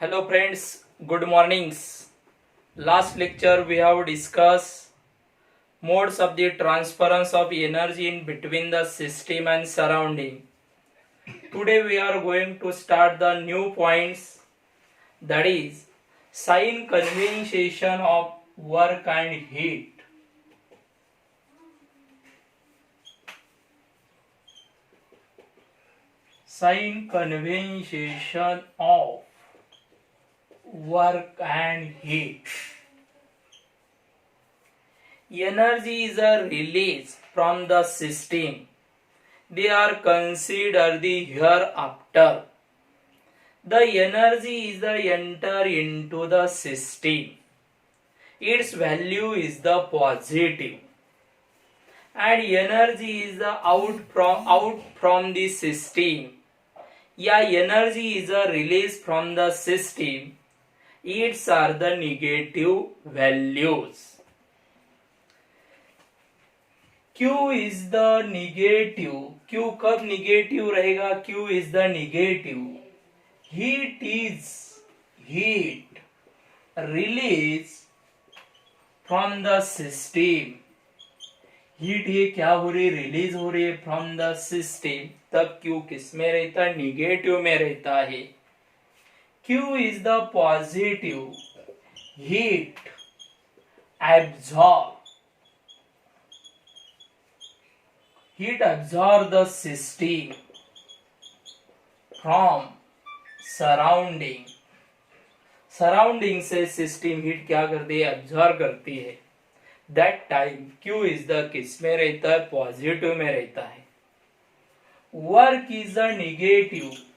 Hello friends, good mornings. Last lecture we have discussed modes of the transference of energy in between the system and surrounding. Today we are going to start the new points, that is sign convention of work and heat. Sign convention of work and heat. Energy is a release from the system. They are considered the hereafter. The energy is the enter into the system. Its value is the positive. And energy is the out from the system. Yeah, energy is a release from the system. Its are the negative values. Q is the negative. Q कब negative रहेगा? Q is the negative. Heat is heat release from the system. Heat ये क्या हो रही है? Release हो रही है फ्रॉम द सिस्टम. तब Q किस में रहता है? निगेटिव में रहता है. Q is the positive. Heat absorb. Heat absorb the system from surrounding. Surrounding से system heat क्या करती है? Absorb करती है. That time Q is the किस में रहता है? पॉजिटिव में रहता है. Work is a negative.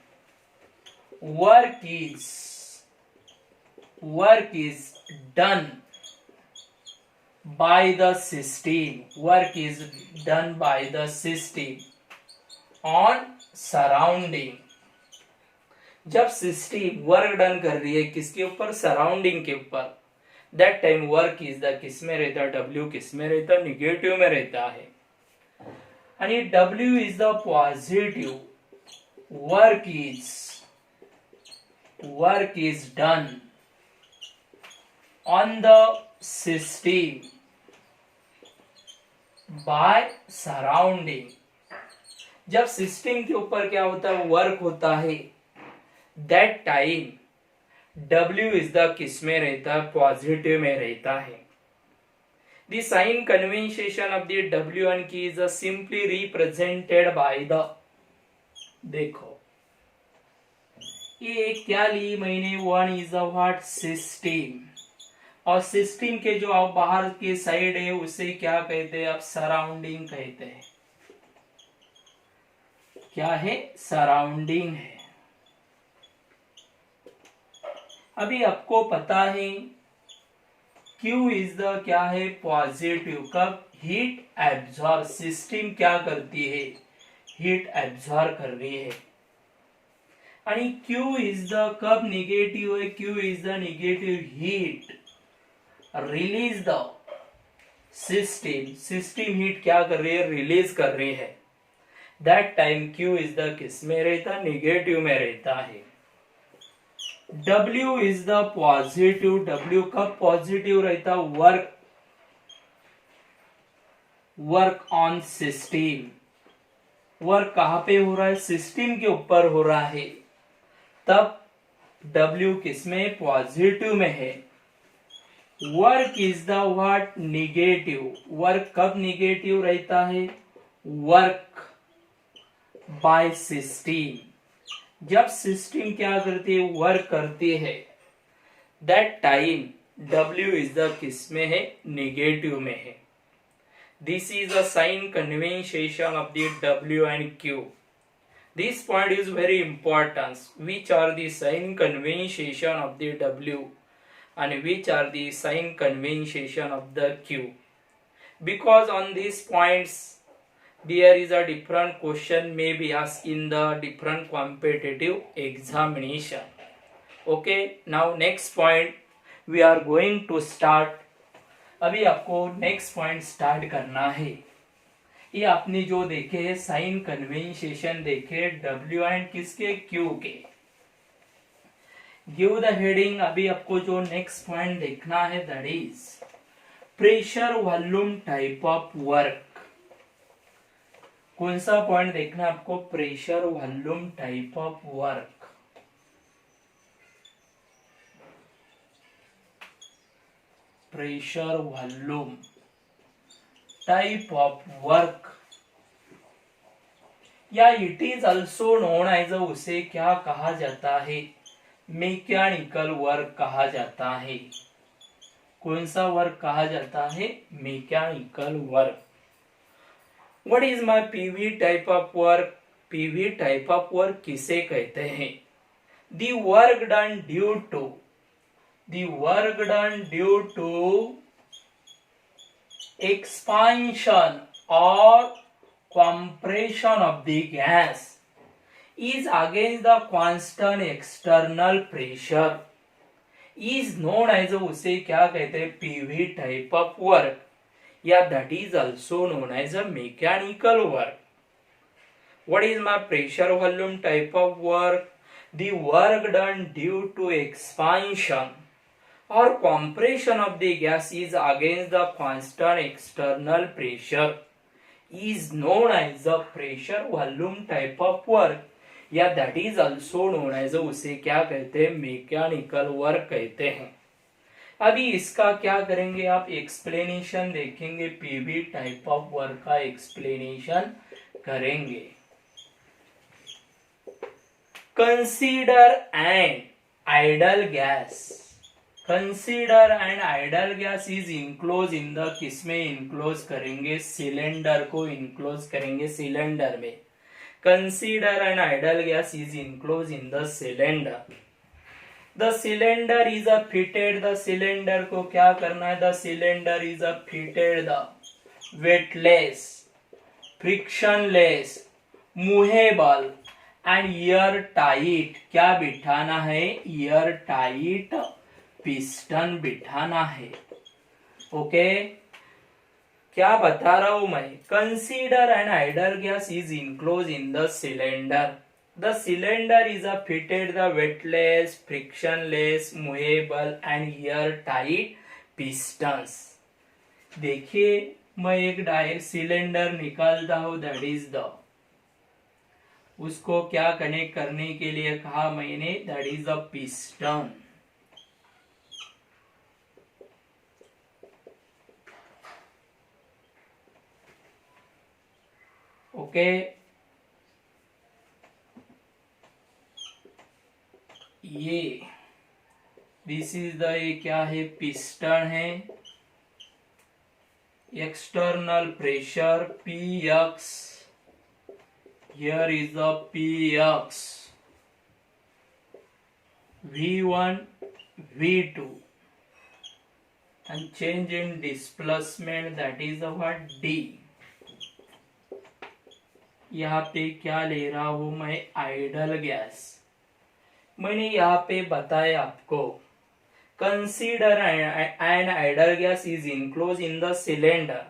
Work is done by the system. Work is done by the system on surrounding. जब सिस्टम वर्क डन कर रही है किसके ऊपर? सराउंडिंग के ऊपर. That time work is the किस में रहता है? डब्ल्यू किस में रहता है? निगेटिव में रहता है. आणि W is the positive. Work is done on the system by surrounding. जब सिस्टम के ऊपर क्या होता है? वर्क होता है. That time W is the किस में रहता है? पॉजिटिव में रहता है. The sign convention of the W and K is simply represented by the. देखो ये क्या ली मैंने? One is a what? System. और सिस्टम के जो आप बाहर के साइड है उसे क्या कहते हैं? आप सराउंडिंग कहते हैं. क्या है? सराउंडिंग है. अभी आपको पता है Q इज द क्या है? पॉजिटिव. कब? Heat absorb. सिस्टम क्या करती है? हीट एब्जॉर्ब कर रही है. आणि Q इज द कब निगेटिव है? Q is the negative. Heat release the system heat क्या कर रही है? रिलीज कर रही है. That time Q is the किस में रहता? निगेटिव में रहता है. W is the positive. W कब पॉजिटिव रहता? Work on system. वर्क कहां पे हो रहा है? सिस्टम के ऊपर हो रहा है. तब W किस में? पॉजिटिव में है. Work is the what? Negative. Work कब निगेटिव रहता है? Work by system. जब सिस्टम क्या करती है? वर्क करती है. That time W is the किस में है? निगेटिव में है. This is a sign convention of the W and Q. This point is very important. Which are the sign convention of the W and which are the sign convention of the Q? Because on these points there is a different question may be asked in the different competitive examination. Okay, now next point we are going to start. अभी आपको next point start करना है. ये आपने जो देखे sign convention देखे W and किसके? Q के. Give the heading. अभी आपको जो नेक्स्ट पॉइंट देखना है that is pressure volume type of work. कौन सा पॉइंट देखना है आपको? Pressure volume type of work. Pressure volume type of work या it is also known as, उसे क्या कहा जाता है? मैकेनिकल वर्क कहा जाता है। कौन सा वर्क कहा जाता है? Mechanical work. What is my PV type of work? PV type of work किसे कहते हैं? The work done due to, the work done due to expansion or compression of the gas is against the constant external pressure is known as, उसे क्या कहते हैं? PV type of work या that is also known as a mechanical work. What is my pressure volume type of work? The work done due to expansion or compression of the gas is against the constant external pressure is known as the pressure volume type of work या that is also known as, उसे क्या कहते हैं? Mechanical work कहते हैं। अभी इसका क्या करेंगे आप? एक्सप्लेनेशन देखेंगे, पीवी टाइप ऑफ वर्क का एक्सप्लेनेशन करेंगे। Consider an ideal gas, consider and idol gas is enclose in the, किसमें इनक्लोज करेंगे? सिलेंडर को इनक्लोज करेंगे सिलेंडर में। Consider and idol gas is enclose in the cylinder. The cylinder is a fitted, the cylinder को क्या करना है? The cylinder is a fitted the weightless, frictionless, movable and air tight, क्या बिठाना है? एयर टाइट पिस्टन बिठाना है। Okay, क्या बता रहा हूं मैं? Consider an ideal gas is enclose in the cylinder. The cylinder is a fitted the weightless, frictionless, movable and air tight pistons. देखिए, मैं एक डायरेक्ट सिलेंडर निकालता हूं, दैट इज द, उसको क्या कनेक्ट करने के लिए कहा मैंने? That is a piston. Okay, ये दिस इज द, ये क्या है? पिस्टन है। External pressure Px, here is the Px, V1, V2 and change in displacement, that is what? D। यहाँ पे क्या ले रहा हूं मैं? Ideal gas. मैंने यहाँ पे बताया आपको, consider an ideal gas is enclose in the cylinder.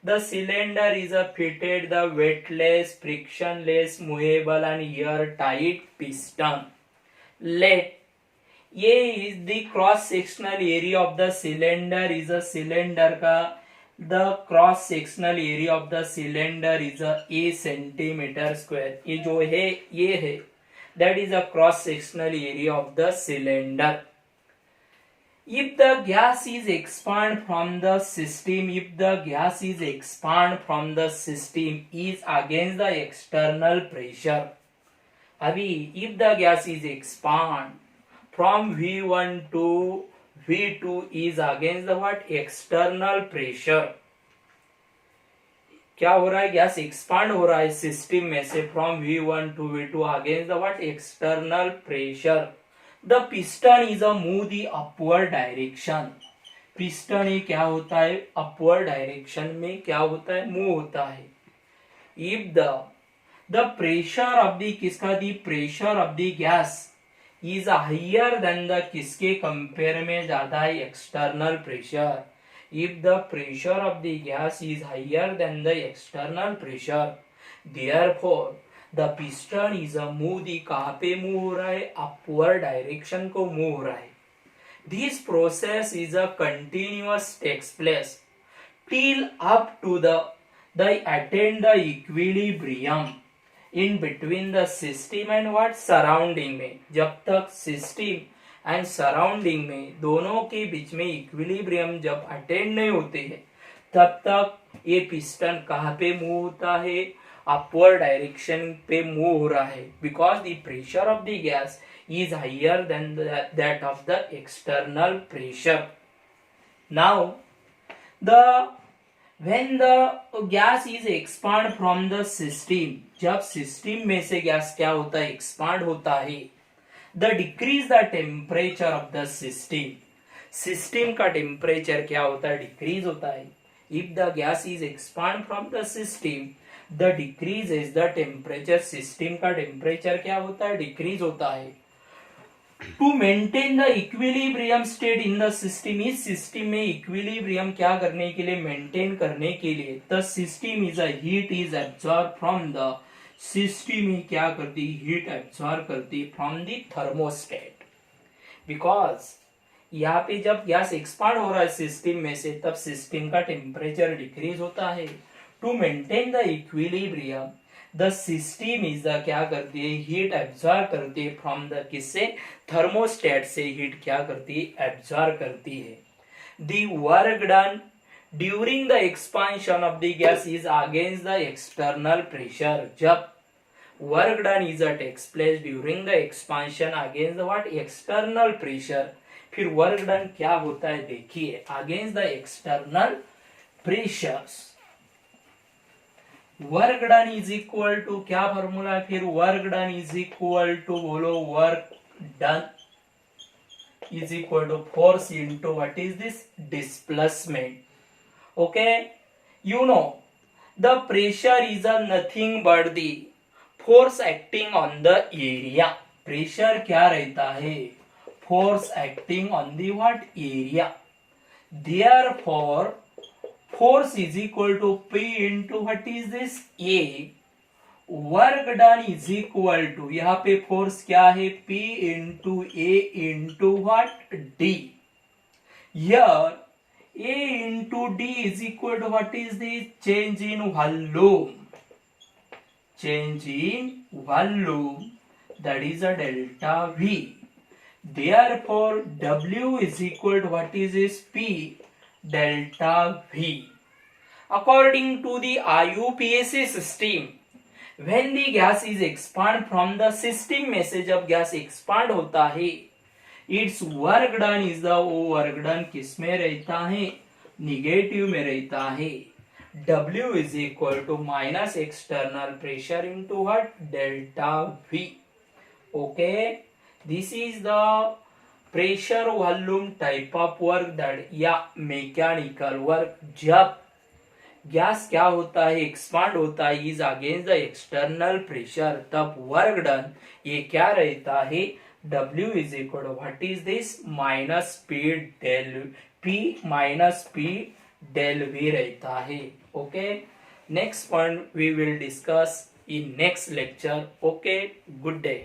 The cylinder is a fitted the weightless, frictionless, movable and air tight piston. Let, ये is the cross sectional area of the cylinder, is a cylinder का the cross sectional area of the cylinder is a centimetre square. ये जो है, ये है, that is a cross sectional area of the cylinder. If the gas is expand from the system, if the gas is expand from the system is against the external pressure. अभी if the gas is expand from V1 to V2 is against the what? External pressure. क्या हो रहा है? Gas expand हो रहा है system में से from V1 to V2 against the what? External pressure. The piston is a move the upward direction. Piston ही क्या होता है? अपवर्ड डायरेक्शन में क्या होता है? मूव होता है। If the pressure of the, किसका? The pressure of the gas is higher then the, किसके कंपेयर में ज्यादा है? External pressure. If the pressure of the gas is higher then the external pressure, therefore the piston is a move, the कहाँ पे move हो रहा है, upward direction को मूव हो रहा है. This process is a continuous takes place till up to the attain the equilibrium in between the system and what surrounding में. जब तक सिस्टम एंड सराउंडिंग में दोनों के बीच में इक्विलिब्रियम जब अटेंड नहीं होते हैं तब तक ये पिस्टन कहाँ पे मूव होता है, अपवर्ड डायरेक्शन पे मूव हो रहा है, because the pressure of the gas is higher than that of the external pressure. Now, when the gas is expand from the system, जब सिस्टम में से गैस क्या होता है, एक्सपांड होता है, the decrease the temperature of the system. System का temperature क्या होता है, डिक्रीज होता है. If the gas is expand from the system, the decrease is the temperature. System का टेम्परेचर क्या होता है, डिक्रीज होता है. To maintain the equilibrium state in the system, इस सिस्टम में इक्विलिब्रियम क्या करने के लिए, मेंटेन करने के लिए, the system is a heat is absorb from the system ही क्या करती, हीट एब्जॉर्ब करती फ्रॉम द थर्मोस्टेट. बिकॉज यहाँ पे जब गैस एक्सपांड हो रहा है सिस्टम में से तब सिस्टम का टेम्परेचर डिक्रीज होता है. To maintain the equilibrium the system is the क्या करती है, हीट एब्जॉर्ब करती है फ्रॉम द किससे, थर्मोस्टेट से हीट क्या करती है, एब्जॉर्ब करती है. The work done during the expansion of the gas is against the external pressure. जब work done is a takes place during the expansion against the what, external pressure. फिर work done क्या होता है देखिए, against the external pressures. Work done is equal to क्या formula है, फिर work done is equal to, बोलो work done is equal to force into what is this, displacement. Okay, you know the pressure is a nothing but the force acting on the area. Pressure क्या रहता है, force acting on the what, area. Therefore force is equal to P into what is this, A. Work done is equal to, यहाँ पे force क्या है, P into A into what, D. Here A into D is equal to what is the change in volume. Change in volume, that is a delta V. Therefore W is equal to what is this, P delta V. According to the IUPAC system, when the gas is expand from the system में से जब gas expand होता है, its work done is the, वो work done किस में रहता है, निगेटिव में रहता है. W is equal to minus external pressure into what, delta V. Okay, this is the pressure volume type of work that या mechanical work. जब गैस क्या होता है, एक्सपांड होता है, is against the external pressure, तब वर्क डन ये क्या रहता है, W is equal to what is this, minus P del V रहता है. Okay, next point we will discuss in next lecture. Okay, good day.